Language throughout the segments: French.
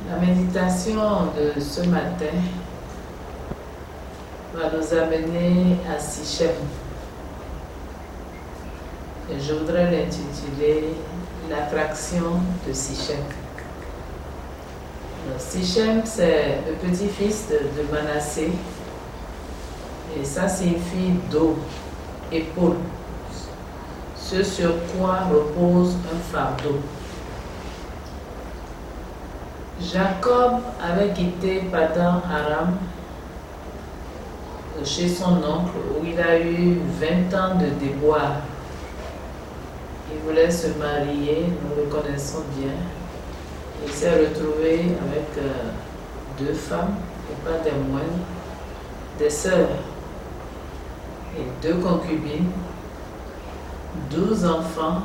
La méditation de ce matin va nous amener à Sichem. Et je voudrais l'intituler l'attraction de Sichem. Sichem, c'est le petit-fils de Manassé. Et ça signifie dos, épaule. Ce sur quoi repose un fardeau. Jacob avait quitté Padan Aram chez son oncle où il a eu 20 ans de déboire. Il voulait se marier, nous le connaissons bien. Il s'est retrouvé avec 2 femmes, et pas des moindres, des sœurs et 2 concubines, 12 enfants,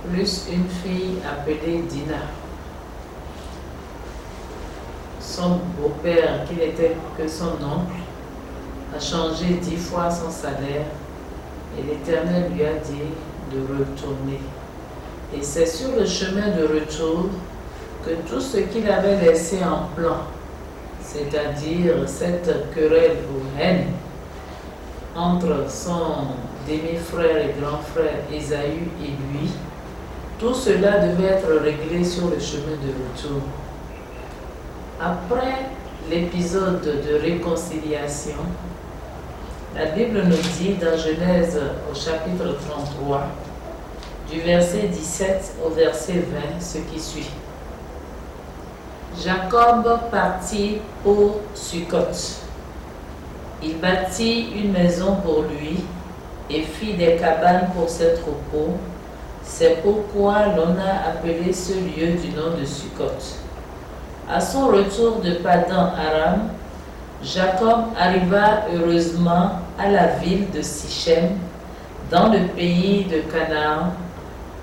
plus une fille appelée Dina. Son beau-père, qui n'était que son oncle, a changé 10 fois son salaire et l'Éternel lui a dit de retourner. Et c'est sur le chemin de retour que tout ce qu'il avait laissé en plan, c'est-à-dire cette querelle ou haine entre son demi-frère et grand frère Ésaü et lui, tout cela devait être réglé sur le chemin de retour. Après l'épisode de réconciliation, la Bible nous dit dans Genèse au chapitre 33, du verset 17 au verset 20, ce qui suit. Jacob partit pour Sukkot. Il bâtit une maison pour lui et fit des cabanes pour ses troupeaux. C'est pourquoi l'on a appelé ce lieu du nom de Sukkot. À son retour de Padan Aram, Jacob arriva heureusement à la ville de Sichem, dans le pays de Canaan,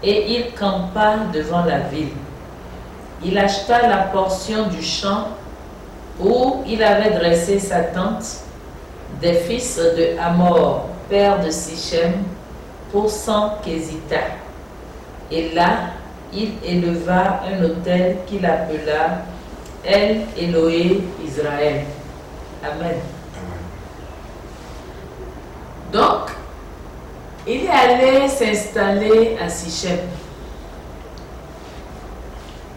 et il campa devant la ville. Il acheta la portion du champ où il avait dressé sa tente des fils de Hamor, père de Sichem, pour 100 késitas. Et là, il éleva un autel qu'il appela El Eloé Israël. Amen. Donc, il est allé s'installer à Sichem.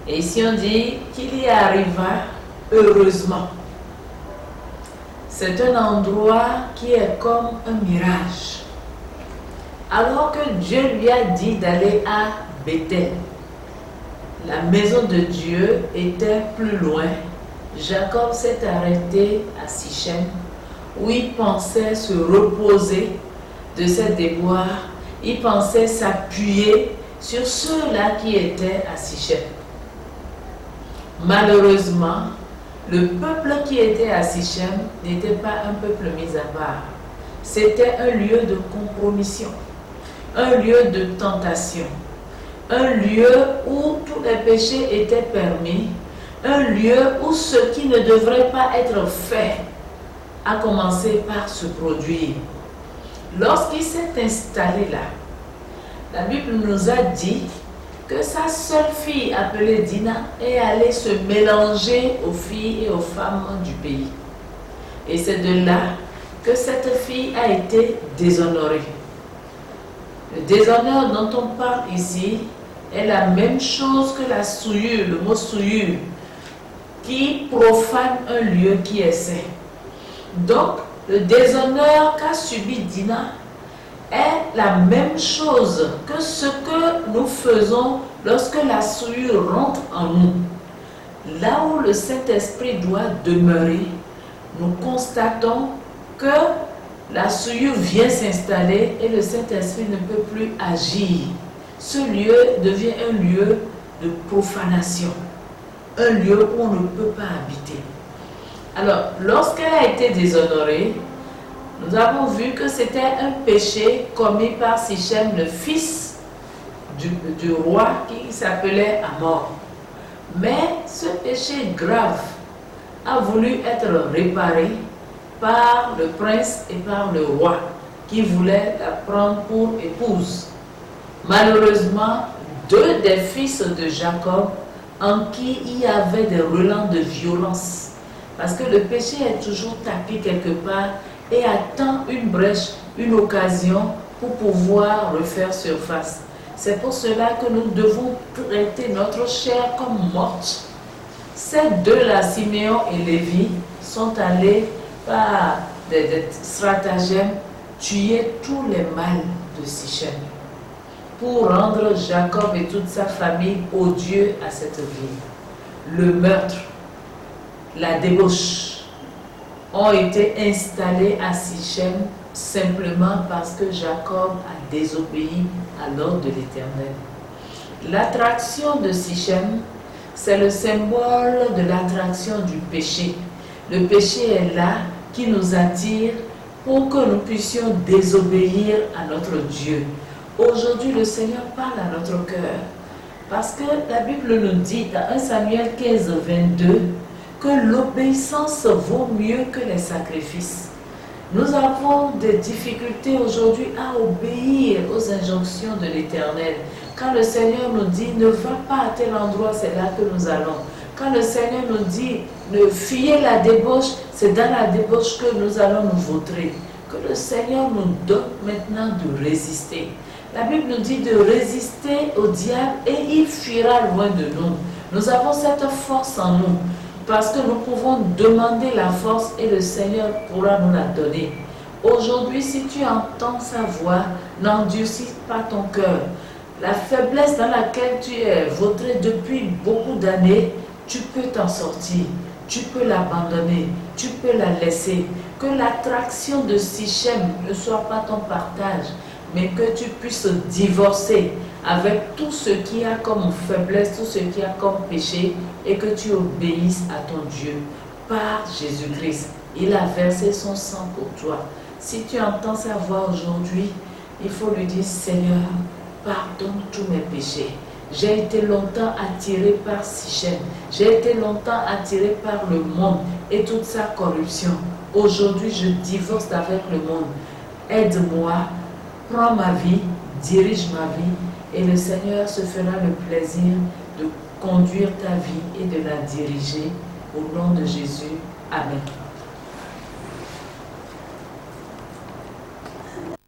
Et ici on dit qu'il y arriva heureusement. C'est un endroit qui est comme un mirage. Alors que Dieu lui a dit d'aller à Bethel, la maison de Dieu était plus loin. Jacob s'est arrêté à Sichem, où il pensait se reposer de ses déboires. Il pensait s'appuyer sur ceux-là qui étaient à Sichem. Malheureusement, le peuple qui était à Sichem n'était pas un peuple mis à part. C'était un lieu de compromission, un lieu de tentation, un lieu où tous les péchés étaient permis, un lieu où ce qui ne devrait pas être fait a commencé par se produire. Lorsqu'il s'est installé là, la Bible nous a dit que sa seule fille appelée Dina est allée se mélanger aux filles et aux femmes du pays. Et c'est de là que cette fille a été déshonorée. Le déshonneur dont on parle ici est la même chose que la souillure, le mot souillure, qui profane un lieu qui est saint. Donc, le déshonneur qu'a subi Dina est la même chose que ce que nous faisons lorsque la souillure rentre en nous. Là où le Saint-Esprit doit demeurer, nous constatons que la souillure vient s'installer et le Saint-Esprit ne peut plus agir. Ce lieu devient un lieu de profanation, un lieu où on ne peut pas habiter. Alors, lorsqu'elle a été déshonorée, nous avons vu que c'était un péché commis par Sichem, le fils du roi qui s'appelait Hamor. Mais ce péché grave a voulu être réparé par le prince et par le roi qui voulait la prendre pour épouse. Malheureusement, 2 des fils de Jacob en qui il y avait des relents de violence. Parce que le péché est toujours tapis quelque part et attend une brèche, une occasion pour pouvoir refaire surface. C'est pour cela que nous devons traiter notre chair comme morte. Ces deux-là, Siméon et Lévi, sont allés par des stratagèmes tuer tous les mâles de Sichem pour rendre Jacob et toute sa famille odieux à cette ville. Le meurtre, la débauche ont été installés à Sichem simplement parce que Jacob a désobéi à l'ordre de l'Éternel. L'attraction de Sichem, c'est le symbole de l'attraction du péché. Le péché est là qui nous attire pour que nous puissions désobéir à notre Dieu. Aujourd'hui, le Seigneur parle à notre cœur parce que la Bible nous dit dans 1 Samuel 15, 22 que l'obéissance vaut mieux que les sacrifices. Nous avons des difficultés aujourd'hui à obéir aux injonctions de l'Éternel. Quand le Seigneur nous dit ne va pas à tel endroit, c'est là que nous allons. Quand le Seigneur nous dit ne fuyez la débauche, c'est dans la débauche que nous allons nous vautrer. Que le Seigneur nous donne maintenant de résister. La Bible nous dit de résister au diable et il fuira loin de nous. Nous avons cette force en nous parce que nous pouvons demander la force et le Seigneur pourra nous la donner. Aujourd'hui, si tu entends sa voix, n'endurcis pas ton cœur. La faiblesse dans laquelle tu es vautré depuis beaucoup d'années, tu peux t'en sortir. Tu peux l'abandonner, tu peux la laisser. Que l'attraction de Sichem ne soit pas ton partage, mais que tu puisses divorcer avec tout ce qui a comme faiblesse, tout ce qui a comme péché, et que tu obéisses à ton Dieu par Jésus-Christ. Il a versé son sang pour toi. Si tu entends sa voix aujourd'hui, il faut lui dire, Seigneur, pardonne tous mes péchés. J'ai été longtemps attiré par Sichem. J'ai été longtemps attiré par le monde et toute sa corruption. Aujourd'hui, je divorce avec le monde. Aide-moi, prends ma vie, dirige ma vie et le Seigneur se fera le plaisir de conduire ta vie et de la diriger. Au nom de Jésus. Amen.